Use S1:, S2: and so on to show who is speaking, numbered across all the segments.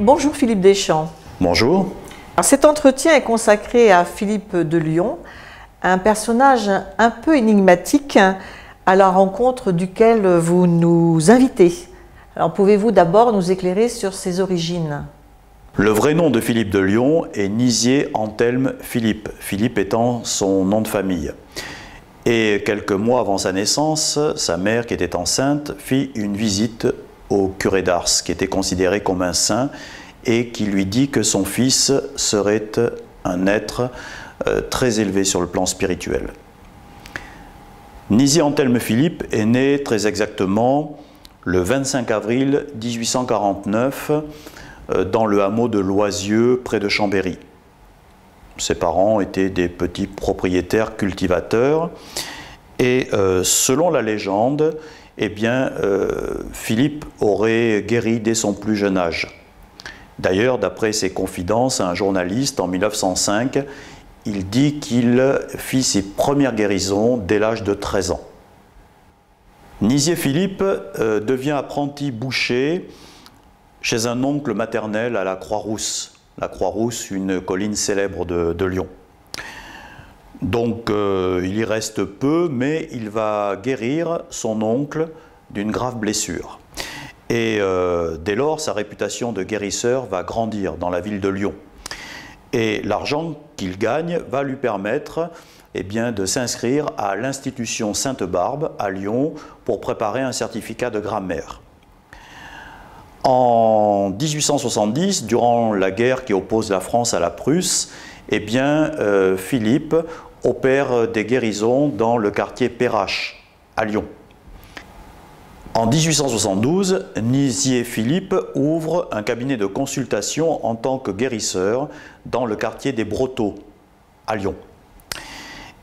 S1: Bonjour Philippe Deschamps.
S2: Bonjour.
S1: Alors, cet entretien est consacré à Philippe de Lyon, un personnage un peu énigmatique à la rencontre duquel vous nous invitez. Alors pouvez-vous d'abord nous éclairer sur ses origines?
S2: Le vrai nom de Philippe de Lyon est Nizier Anthelme Philippe, Philippe étant son nom de famille. Et quelques mois avant sa naissance, sa mère, qui était enceinte, fit une visite au curé d'Ars, qui était considéré comme un saint, et qui lui dit que son fils serait un être très élevé sur le plan spirituel. Nizier Anthelme Philippe est né très exactement le 25 avril 1849 dans le hameau de Loisieux, près de Chambéry. Ses parents étaient des petits propriétaires cultivateurs et selon la légende, eh bien, Philippe aurait guéri dès son plus jeune âge. D'ailleurs, d'après ses confidences à un journaliste en 1905, il dit qu'il fit ses premières guérisons dès l'âge de 13 ans. Nizier Philippe devient apprenti boucher chez un oncle maternel à la Croix-Rousse. La Croix-Rousse, une colline célèbre de Lyon. Donc il y reste peu, mais il va guérir son oncle d'une grave blessure. Et dès lors, sa réputation de guérisseur va grandir dans la ville de Lyon. Et l'argent qu'il gagne va lui permettre de s'inscrire à l'institution Sainte-Barbe à Lyon pour préparer un certificat de grammaire. En 1870, durant la guerre qui oppose la France à la Prusse, Philippe opère des guérisons dans le quartier Perrache, à Lyon. En 1872, Nizier Philippe ouvre un cabinet de consultation en tant que guérisseur dans le quartier des Brotteaux, à Lyon.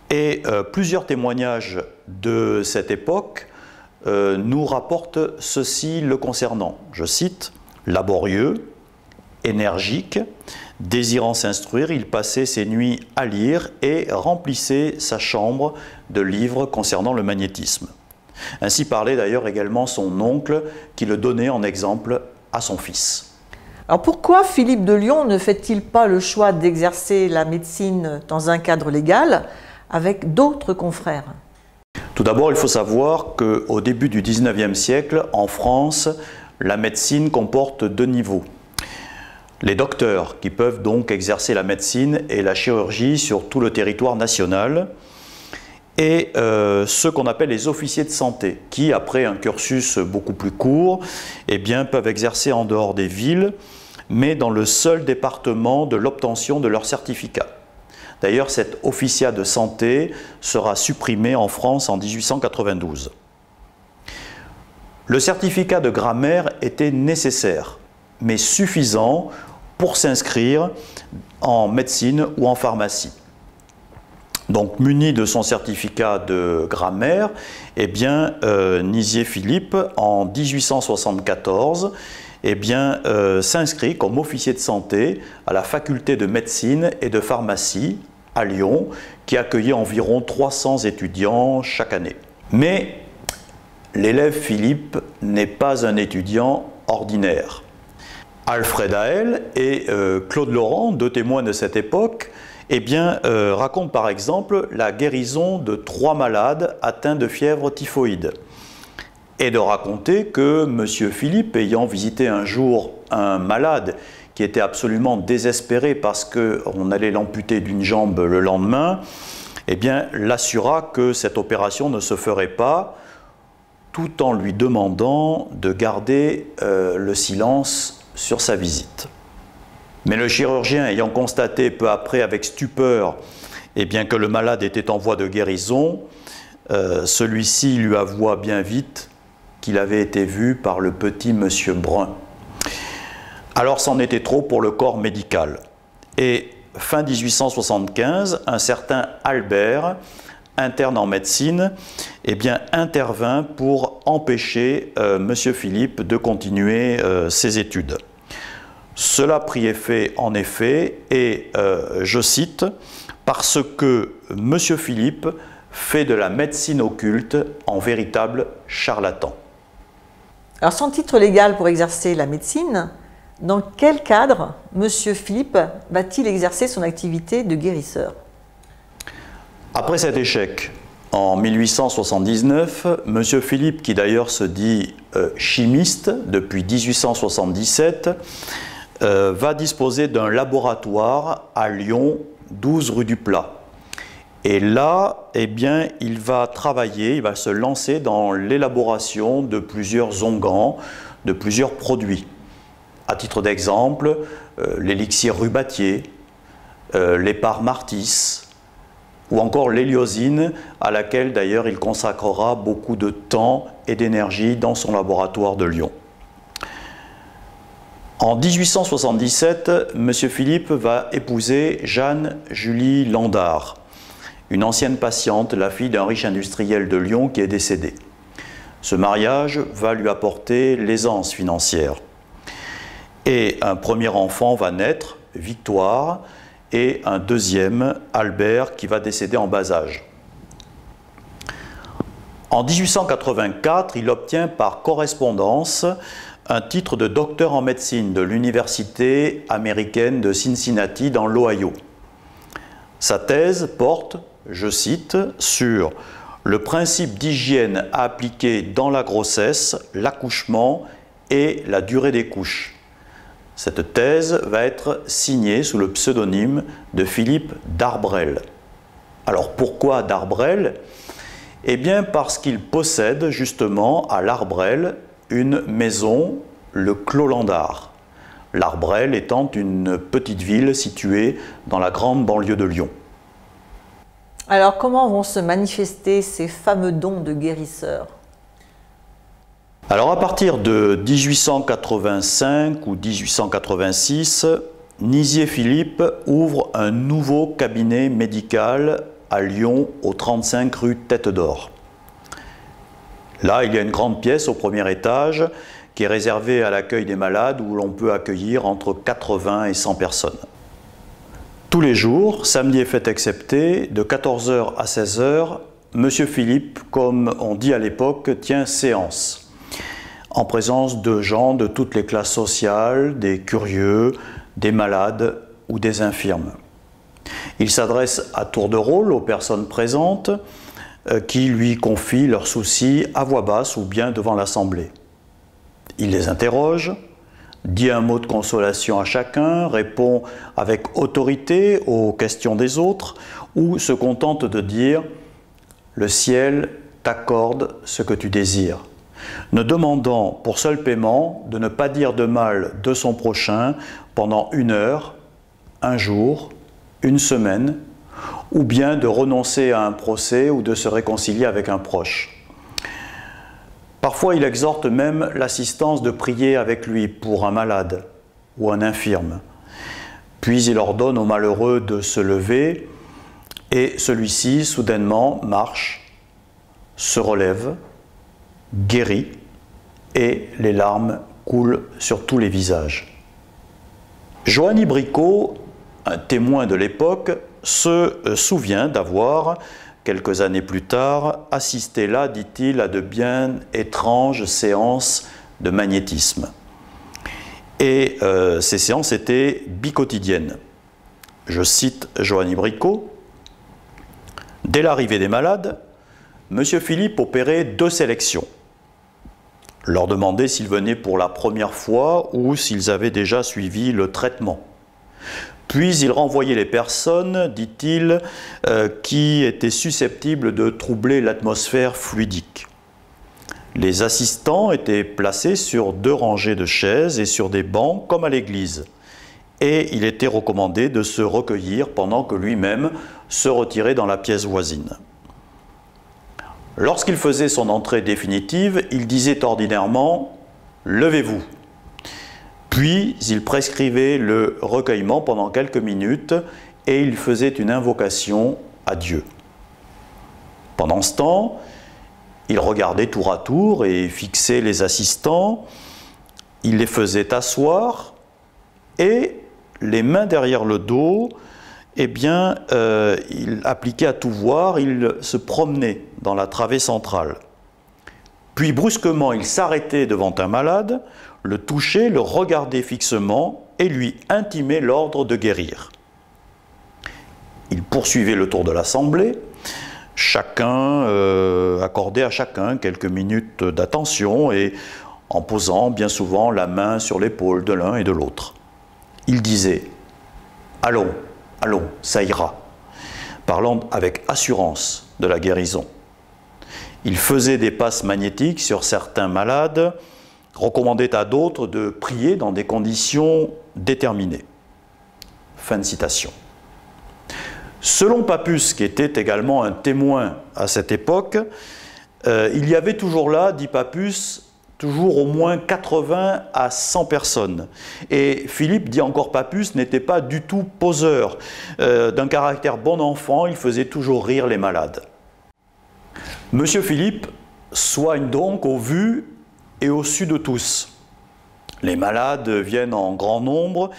S2: Et plusieurs témoignages de cette époque nous rapportent ceci le concernant. Je cite, « Laborieux, énergique, désirant s'instruire, il passait ses nuits à lire et remplissait sa chambre de livres concernant le magnétisme. » Ainsi parlait d'ailleurs également son oncle qui le donnait en exemple à son fils.
S1: Alors pourquoi Philippe de Lyon ne fait-il pas le choix d'exercer la médecine dans un cadre légal avec d'autres confrères?
S2: Tout d'abord, il faut savoir qu'au début du XIXe siècle, en France, la médecine comporte deux niveaux. Les docteurs, qui peuvent donc exercer la médecine et la chirurgie sur tout le territoire national, et ceux qu'on appelle les officiers de santé, qui, après un cursus beaucoup plus court, peuvent exercer en dehors des villes, mais dans le seul département de l'obtention de leur certificat. D'ailleurs, cet officiat de santé sera supprimé en France en 1892. Le certificat de grammaire était nécessaire, mais suffisant pour s'inscrire en médecine ou en pharmacie. Donc, muni de son certificat de grammaire, Nizier Philippe, en 1874, s'inscrit comme officier de santé à la faculté de médecine et de pharmacie à Lyon, qui accueillait environ 300 étudiants chaque année. Mais l'élève Philippe n'est pas un étudiant ordinaire. Alfred Haël et Claude Laurent, deux témoins de cette époque, racontent par exemple la guérison de 3 malades atteints de fièvre typhoïde. Et de raconter que M. Philippe, ayant visité un jour un malade qui était absolument désespéré parce qu'on allait l'amputer d'une jambe le lendemain, l'assura que cette opération ne se ferait pas, tout en lui demandant de garder le silence sur sa visite. Mais le chirurgien, ayant constaté peu après avec stupeur que le malade était en voie de guérison, celui-ci lui avoua bien vite qu'il avait été vu par le petit monsieur Brun. Alors c'en était trop pour le corps médical. Et fin 1875, un certain Albert, interne en médecine, intervint pour empêcher monsieur Philippe de continuer ses études. Cela prit effet en effet, et je cite, « parce que monsieur Philippe fait de la médecine occulte en véritable charlatan ».
S1: Alors sans titre légal pour exercer la médecine, Dans quel cadre M. Philippe va-t-il exercer son activité de guérisseur?
S2: Après cet échec, en 1879, M. Philippe, qui d'ailleurs se dit chimiste depuis 1877, va disposer d'un laboratoire à Lyon, 12 rue du Plat. Et là, eh bien, il va travailler, il va se lancer dans l'élaboration de plusieurs onguents, de plusieurs produits. À titre d'exemple, l'élixir rubatier, l'épar martis, ou encore l'héliosine, à laquelle d'ailleurs il consacrera beaucoup de temps et d'énergie dans son laboratoire de Lyon. En 1877, M. Philippe va épouser Jeanne-Julie Landard, une ancienne patiente, la fille d'un riche industriel de Lyon qui est décédé. Ce mariage va lui apporter l'aisance financière. Et un premier enfant va naître, Victoire, et un deuxième, Albert, qui va décéder en bas âge. En 1884, il obtient par correspondance un titre de docteur en médecine de l'université américaine de Cincinnati dans l'Ohio. Sa thèse porte, je cite, sur le principe d'hygiène à appliquer dans la grossesse, l'accouchement et la durée des couches. Cette thèse va être signée sous le pseudonyme de Philippe Darbrel. Alors pourquoi Darbrel? Eh bien parce qu'il possède justement à l'Arbrel une maison, le Clos Landard. L'Arbrel étant une petite ville située dans la grande banlieue de Lyon.
S1: Alors comment vont se manifester ces fameux dons de guérisseur?
S2: Alors à partir de 1885 ou 1886, Nizier-Philippe ouvre un nouveau cabinet médical à Lyon, au 35 rue Tête d'Or. Là, il y a une grande pièce au premier étage qui est réservée à l'accueil des malades où l'on peut accueillir entre 80 et 100 personnes. Tous les jours, samedi et fête excepté, de 14 h à 16 h, M. Philippe, comme on dit à l'époque, tient séance, en présence de gens de toutes les classes sociales, des curieux, des malades ou des infirmes. Il s'adresse à tour de rôle aux personnes présentes qui lui confient leurs soucis à voix basse ou bien devant l'assemblée. Il les interroge, dit un mot de consolation à chacun, répond avec autorité aux questions des autres ou se contente de dire « Le ciel t'accorde ce que tu désires », ne demandant pour seul paiement de ne pas dire de mal de son prochain pendant 1 heure, 1 jour, 1 semaine, ou bien de renoncer à un procès ou de se réconcilier avec un proche. Parfois, il exhorte même l'assistance de prier avec lui pour un malade ou un infirme. Puis il ordonne au malheureux de se lever et celui-ci, soudainement, marche, se relève, guérit et les larmes coulent sur tous les visages. Joanny Bricot, un témoin de l'époque, se souvient d'avoir, quelques années plus tard, assisté là, dit-il, à de bien étranges séances de magnétisme. Et ces séances étaient biquotidiennes. Je cite Joanny Bricot. « Dès l'arrivée des malades, M. Philippe opérait 2 sélections. Leur demandait s'ils venaient pour la première fois ou s'ils avaient déjà suivi le traitement. Puis il renvoyait les personnes, dit-il, qui étaient susceptibles de troubler l'atmosphère fluidique. Les assistants étaient placés sur 2 rangées de chaises et sur des bancs comme à l'église. Et il était recommandé de se recueillir pendant que lui-même se retirait dans la pièce voisine. Lorsqu'il faisait son entrée définitive, il disait ordinairement « Levez-vous ». Puis il prescrivait le recueillement pendant quelques minutes et il faisait une invocation à Dieu. Pendant ce temps, il regardait tour à tour et fixait les assistants, il les faisait asseoir et les mains derrière le dos, eh bien, il appliquait à tout voir, il se promenait dans la travée centrale. Puis brusquement, il s'arrêtait devant un malade, le touchait, le regardait fixement et lui intimait l'ordre de guérir. Il poursuivait le tour de l'assemblée, accordait à chacun quelques minutes d'attention et en posant bien souvent la main sur l'épaule de l'un et de l'autre. Il disait « Allons, allons, ça ira », parlant avec assurance de la guérison. Il faisait des passes magnétiques sur certains malades, recommandait à d'autres de prier dans des conditions déterminées. Fin de citation. Selon Papus, qui était également un témoin à cette époque, il y avait toujours là, dit Papus, toujours au moins 80 à 100 personnes. Et Philippe, dit encore Papus, n'était pas du tout poseur. D'un caractère bon enfant, il faisait toujours rire les malades. Monsieur Philippe soigne donc au vu et au su de tous. Les malades viennent en grand nombre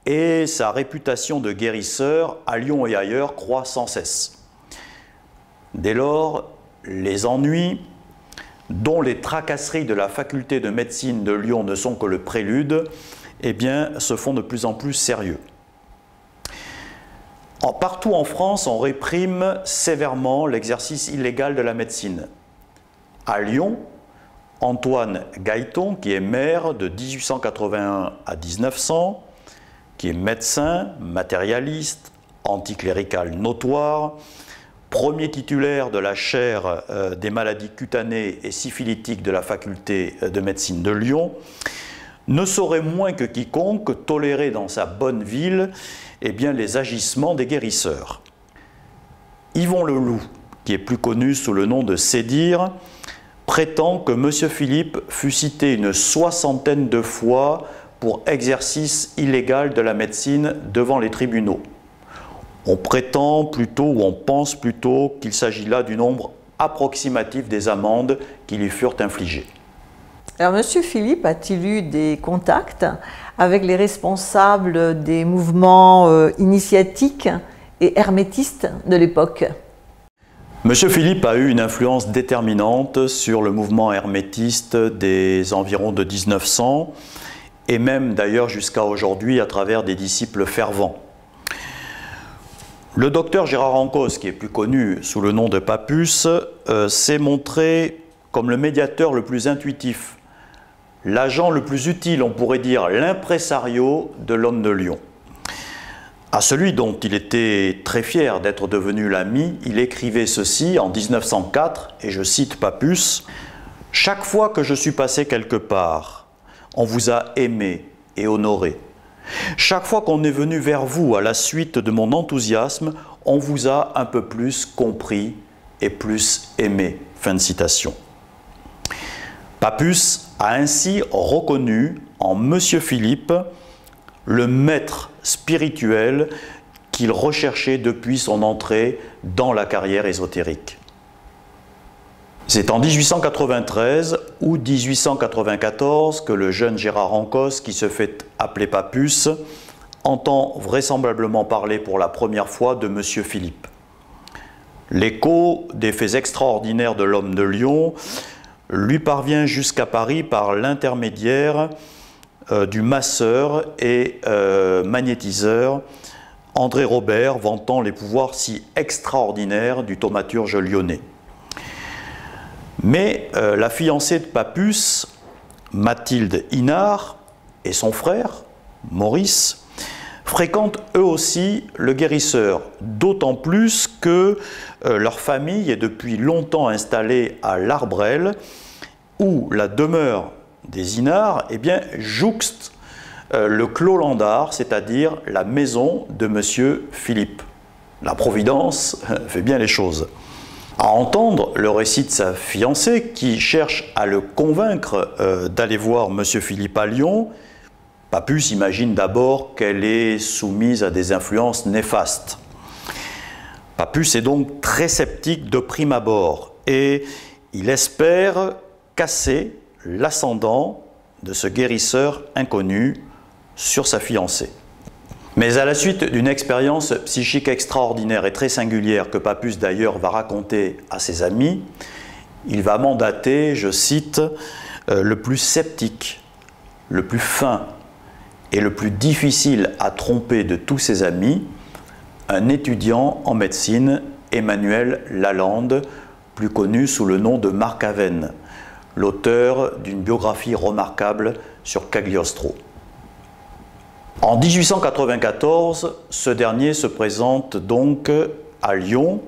S2: et sa réputation de guérisseur à Lyon et ailleurs croît sans cesse. Dès lors, les ennuis, dont les tracasseries de la faculté de médecine de Lyon ne sont que le prélude, eh bien, se font de plus en plus sérieux. Partout en France, on réprime sévèrement l'exercice illégal de la médecine. À Lyon, Antoine Gailleton, qui est maire de 1881 à 1900, qui est médecin, matérialiste, anticlérical notoire, premier titulaire de la chaire des maladies cutanées et syphilitiques de la faculté de médecine de Lyon, ne saurait moins que quiconque tolérer dans sa bonne ville les agissements des guérisseurs. Yvon Leloup, qui est plus connu sous le nom de Sédir, prétend que M. Philippe fut cité une 60aine de fois pour exercice illégal de la médecine devant les tribunaux. On prétend plutôt, ou on pense plutôt, qu'il s'agit là du nombre approximatif des amendes qui lui furent infligées.
S1: Alors, M. Philippe a-t-il eu des contacts avec les responsables des mouvements initiatiques et hermétistes de l'époque?
S2: M. Philippe a eu une influence déterminante sur le mouvement hermétiste des environs de 1900 et même d'ailleurs jusqu'à aujourd'hui à travers des disciples fervents. Le docteur Gérard Ancos, qui est plus connu sous le nom de Papus, s'est montré comme le médiateur le plus intuitif, l'agent le plus utile, on pourrait dire l'impresario de l'homme de Lyon. À celui dont il était très fier d'être devenu l'ami, il écrivait ceci en 1904, et je cite Papus, « Chaque fois que je suis passé quelque part, on vous a aimé et honoré. Chaque fois qu'on est venu vers vous à la suite de mon enthousiasme, on vous a un peu plus compris et plus aimé. » Fin de citation. Papus a ainsi reconnu en M. Philippe le maître spirituel qu'il recherchait depuis son entrée dans la carrière ésotérique. C'est en 1893 ou 1894 que le jeune Gérard Ancos, qui se fait appeler Papus, entend vraisemblablement parler pour la première fois de M. Philippe. L'écho des faits extraordinaires de l'homme de Lyon lui parvient jusqu'à Paris par l'intermédiaire du masseur et magnétiseur André Robert, vantant les pouvoirs si extraordinaires du thaumaturge lyonnais. Mais la fiancée de Papus, Mathilde Inard, et son frère, Maurice, fréquentent eux aussi le guérisseur, d'autant plus que leur famille est depuis longtemps installée à l'Arbrel, où la demeure des Inard jouxte le Clos Landard, c'est-à-dire la maison de M. Philippe. La Providence fait bien les choses. À entendre le récit de sa fiancée, qui cherche à le convaincre d'aller voir M. Philippe à Lyon, Papus imagine d'abord qu'elle est soumise à des influences néfastes. Papus est donc très sceptique de prime abord et il espère casser l'ascendant de ce guérisseur inconnu sur sa fiancée. Mais à la suite d'une expérience psychique extraordinaire et très singulière que Papus d'ailleurs va raconter à ses amis, il va mandater, je cite, le plus sceptique, le plus fin et le plus difficile à tromper de tous ses amis, un étudiant en médecine, Emmanuel Lalande, plus connu sous le nom de Marc Aven, l'auteur d'une biographie remarquable sur Cagliostro. En 1894, ce dernier se présente donc à Lyon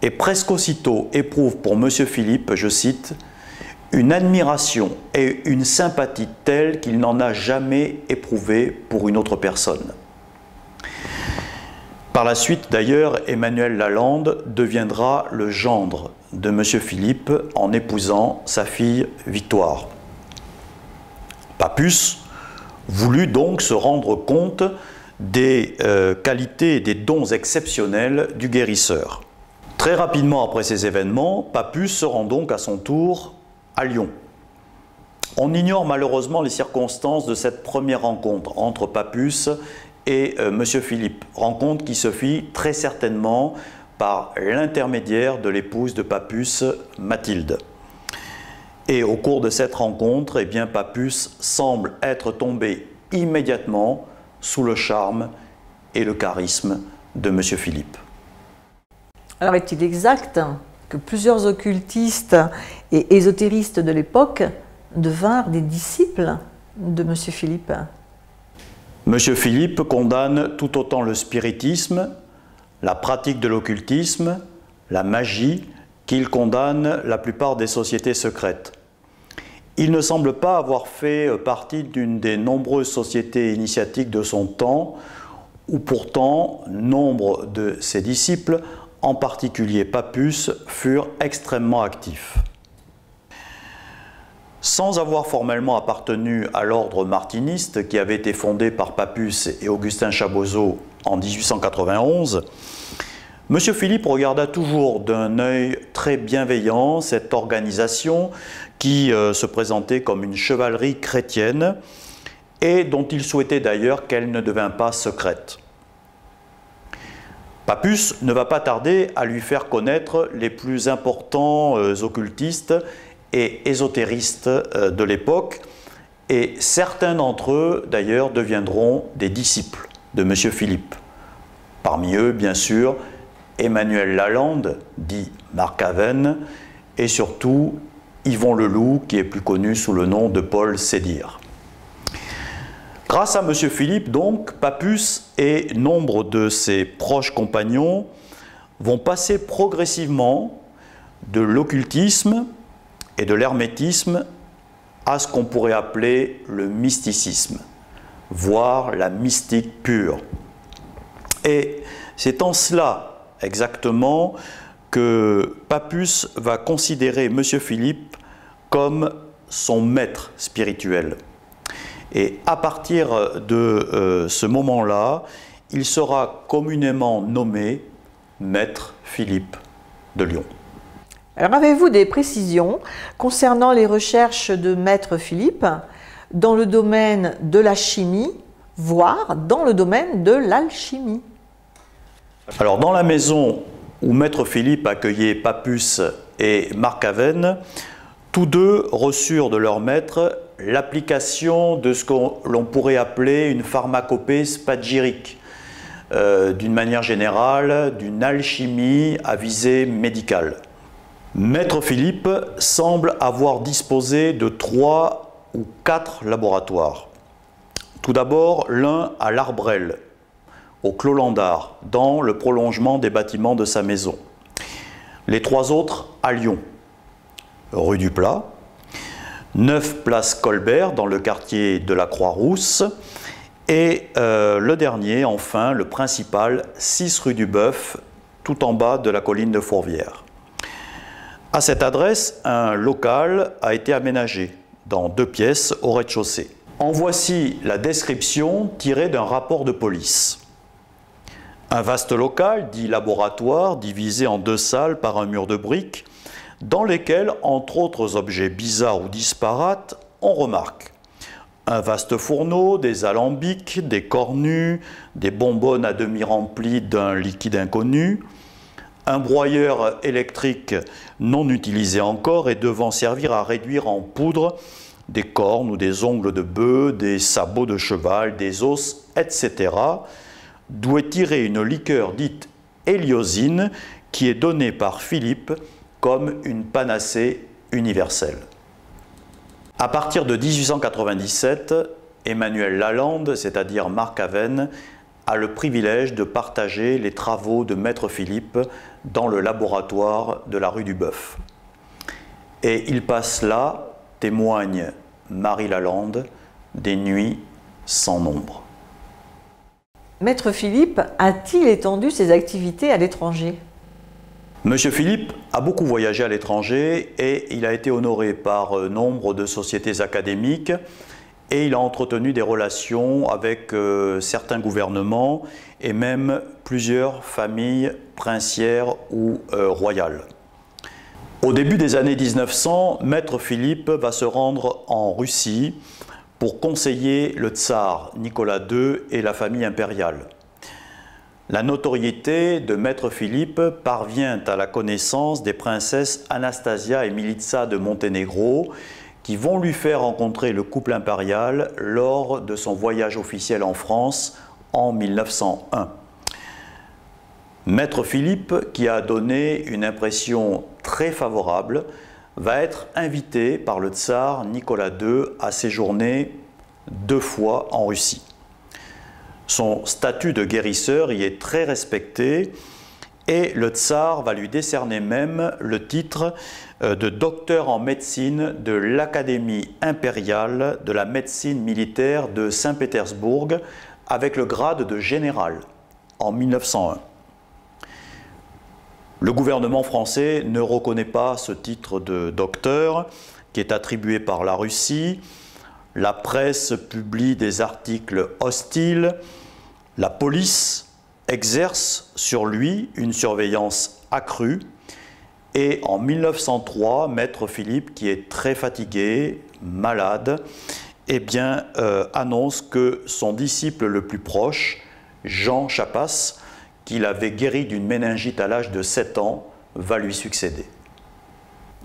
S2: et presque aussitôt éprouve pour M. Philippe, je cite, « une admiration et une sympathie telles qu'il n'en a jamais éprouvé pour une autre personne ». Par la suite, d'ailleurs, Emmanuel Lalande deviendra le gendre de M. Philippe en épousant sa fille Victoire. Papus voulut donc se rendre compte des qualités et des dons exceptionnels du guérisseur. Très rapidement après ces événements, Papus se rend donc à son tour à Lyon. On ignore malheureusement les circonstances de cette première rencontre entre Papus et M. Philippe, rencontre qui se fit très certainement par l'intermédiaire de l'épouse de Papus, Mathilde. Et au cours de cette rencontre, eh bien, Papus semble être tombé immédiatement sous le charme et le charisme de M. Philippe.
S1: Alors est-il exact que plusieurs occultistes et ésotéristes de l'époque devinrent des disciples de M. Philippe?
S2: M. Philippe condamne tout autant le spiritisme, la pratique de l'occultisme, la magie, qu'il condamne la plupart des sociétés secrètes. Il ne semble pas avoir fait partie d'une des nombreuses sociétés initiatiques de son temps, où pourtant nombre de ses disciples, en particulier Papus, furent extrêmement actifs. Sans avoir formellement appartenu à l'ordre martiniste qui avait été fondé par Papus et Augustin Chaboseau en 1891, M. Philippe regarda toujours d'un œil très bienveillant cette organisation qui se présentait comme une chevalerie chrétienne et dont il souhaitait d'ailleurs qu'elle ne devint pas secrète. Papus ne va pas tarder à lui faire connaître les plus importants occultistes et ésotéristes de l'époque, et certains d'entre eux d'ailleurs deviendront des disciples de M. Philippe. Parmi eux, bien sûr, Emmanuel Lalande, dit Marc Aven, et surtout Yvon Leloup, qui est plus connu sous le nom de Paul Sédir. Grâce à M. Philippe, donc, Papus et nombre de ses proches compagnons vont passer progressivement de l'occultisme et de l'hermétisme à ce qu'on pourrait appeler le mysticisme, voire la mystique pure. Et c'est en cela exactement que Papus va considérer M. Philippe comme son maître spirituel. Et à partir de ce moment-là, il sera communément nommé Maître Philippe de Lyon.
S1: Alors avez-vous des précisions concernant les recherches de Maître Philippe dans le domaine de la chimie, voire dans le domaine de l'alchimie?
S2: Alors dans la maison où Maître Philippe accueillait Papus et Marc Aven, tous deux reçurent de leur maître l'application de ce que l'on pourrait appeler une pharmacopée spagyrique, d'une manière générale, d'une alchimie à visée médicale. Maître Philippe semble avoir disposé de 3 ou 4 laboratoires. Tout d'abord, l'un à l'Arbrel, au Clos Landard, dans le prolongement des bâtiments de sa maison. Les 3 autres à Lyon, rue du Plat, 9 place Colbert, dans le quartier de la Croix-Rousse, et le dernier, enfin, le principal, 6 rue du Bœuf, tout en bas de la colline de Fourvière. À cette adresse, un local a été aménagé dans 2 pièces au rez-de-chaussée. En voici la description tirée d'un rapport de police. Un vaste local, dit laboratoire, divisé en 2 salles par un mur de briques, dans lesquelles, entre autres objets bizarres ou disparates, on remarque un vaste fourneau, des alambics, des cornues, des bonbonnes à demi remplies d'un liquide inconnu, Un broyeur électrique non utilisé encore et devant servir à réduire en poudre des cornes ou des ongles de bœuf, des sabots de cheval, des os, etc., d'où est tirée une liqueur dite héliosine qui est donnée par Philippe comme une panacée universelle. À partir de 1897, Emmanuel Lalande, c'est-à-dire Marc Aven, a le privilège de partager les travaux de Maître Philippe dans le laboratoire de la rue du Bœuf. Et il passe là, témoigne Marie Lalande, des nuits sans nombre.
S1: Maître Philippe a-t-il étendu ses activités à l'étranger?
S2: Monsieur Philippe a beaucoup voyagé à l'étranger et il a été honoré par nombre de sociétés académiques et il a entretenu des relations avec certains gouvernements et même plusieurs familles princières ou royales. Au début des années 1900, Maître Philippe va se rendre en Russie pour conseiller le tsar Nicolas II et la famille impériale. La notoriété de Maître Philippe parvient à la connaissance des princesses Anastasia et Militsa de Monténégro qui vont lui faire rencontrer le couple impérial lors de son voyage officiel en France en 1901. Maître Philippe, qui a donné une impression très favorable, va être invité par le tsar Nicolas II à séjourner 2 fois en Russie. Son statut de guérisseur y est très respecté et le tsar va lui décerner même le titre de docteur en médecine de l'Académie impériale de la médecine militaire de Saint-Pétersbourg avec le grade de général en 1901. Le gouvernement français ne reconnaît pas ce titre de docteur qui est attribué par la Russie. La presse publie des articles hostiles. La police exerce sur lui une surveillance accrue. Et en 1903, Maître Philippe, qui est très fatigué, malade, annonce que son disciple le plus proche, Jean Chapas, qu'il avait guéri d'une méningite à l'âge de 7 ans, va lui succéder.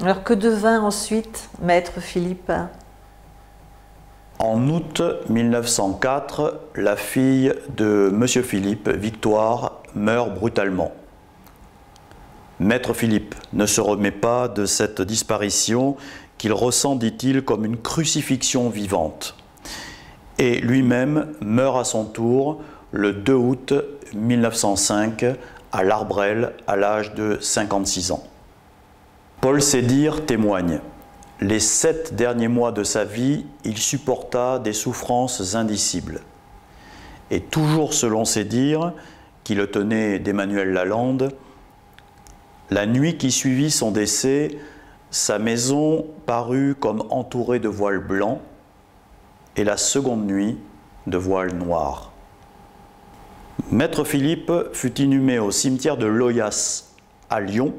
S1: Alors que devint ensuite Maître Philippe?
S2: En août 1904, la fille de M. Philippe, Victoire, meurt brutalement. Maître Philippe ne se remet pas de cette disparition qu'il ressent, dit-il, comme une crucifixion vivante. Et lui-même meurt à son tour le 2 août 1905 à l'Arbrel à l'âge de 56 ans. Paul Sédir témoigne. Les 7 derniers mois de sa vie, il supporta des souffrances indicibles. Et toujours selon Sédir, qui le tenait d'Emmanuel Lalande, la nuit qui suivit son décès, sa maison parut comme entourée de voiles blancs et la seconde nuit de voiles noirs. Maître Philippe fut inhumé au cimetière de Loyasse à Lyon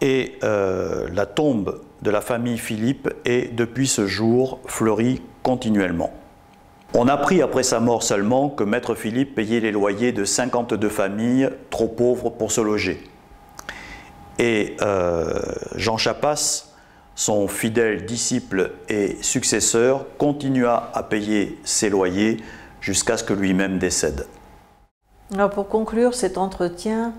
S2: et la tombe de la famille Philippe est depuis ce jour fleurie continuellement. On apprit après sa mort seulement que Maître Philippe payait les loyers de 52 familles trop pauvres pour se loger. Et Jean Chapas, son fidèle disciple et successeur, continua à payer ses loyers jusqu'à ce que lui-même décède.
S1: Alors pour conclure cet entretien,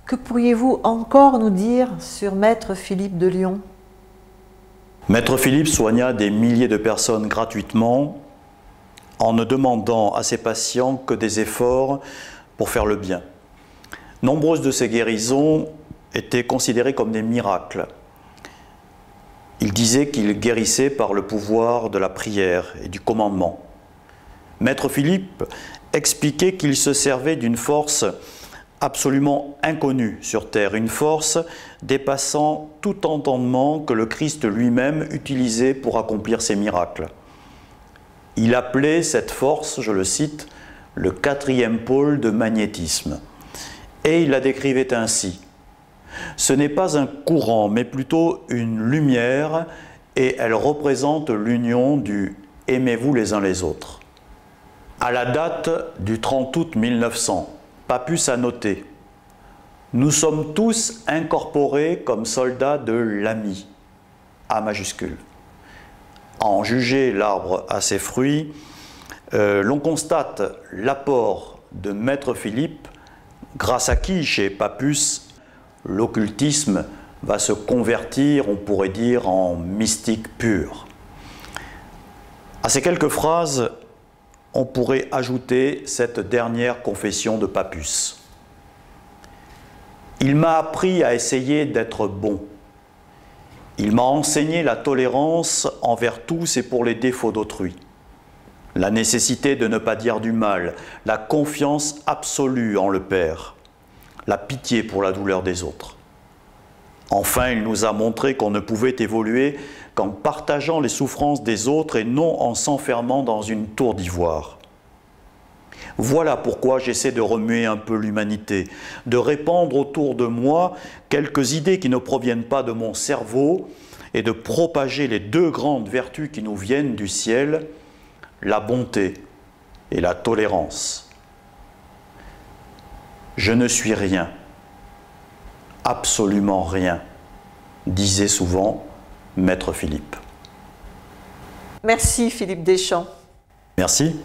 S1: que pourriez-vous encore nous dire sur Maître Philippe de Lyon?
S2: Maître Philippe soigna des milliers de personnes gratuitement en ne demandant à ses patients que des efforts pour faire le bien. Nombreuses de ces guérisons étaient considérées comme des miracles. Il disait qu'il guérissait par le pouvoir de la prière et du commandement. Maître Philippe expliquait qu'il se servait d'une force absolument inconnue sur terre, une force dépassant tout entendement que le Christ lui-même utilisait pour accomplir ses miracles. Il appelait cette force, je le cite, le 4e pôle de magnétisme. Et il la décrivait ainsi. Ce n'est pas un courant, mais plutôt une lumière, et elle représente l'union du « aimez-vous les uns les autres ». À la date du 30 août 1900, Papus a noté Nous sommes tous incorporés comme soldats de l'ami, A majuscule. À en juger l'arbre à ses fruits, l'on constate l'apport de Maître Philippe, grâce à qui, chez Pappus, l'occultisme va se convertir, on pourrait dire, en mystique pure. À ces quelques phrases, on pourrait ajouter cette dernière confession de Pappus. Il m'a appris à essayer d'être bon. Il m'a enseigné la tolérance envers tous et pour les défauts d'autrui, la nécessité de ne pas dire du mal, la confiance absolue en le Père, la pitié pour la douleur des autres. Enfin, il nous a montré qu'on ne pouvait évoluer qu'en partageant les souffrances des autres et non en s'enfermant dans une tour d'ivoire. Voilà pourquoi j'essaie de remuer un peu l'humanité, de répandre autour de moi quelques idées qui ne proviennent pas de mon cerveau et de propager les deux grandes vertus qui nous viennent du ciel, la bonté et la tolérance. Je ne suis rien, absolument rien, disait souvent Maître Philippe.
S1: Merci Philippe Deschamps.
S2: Merci.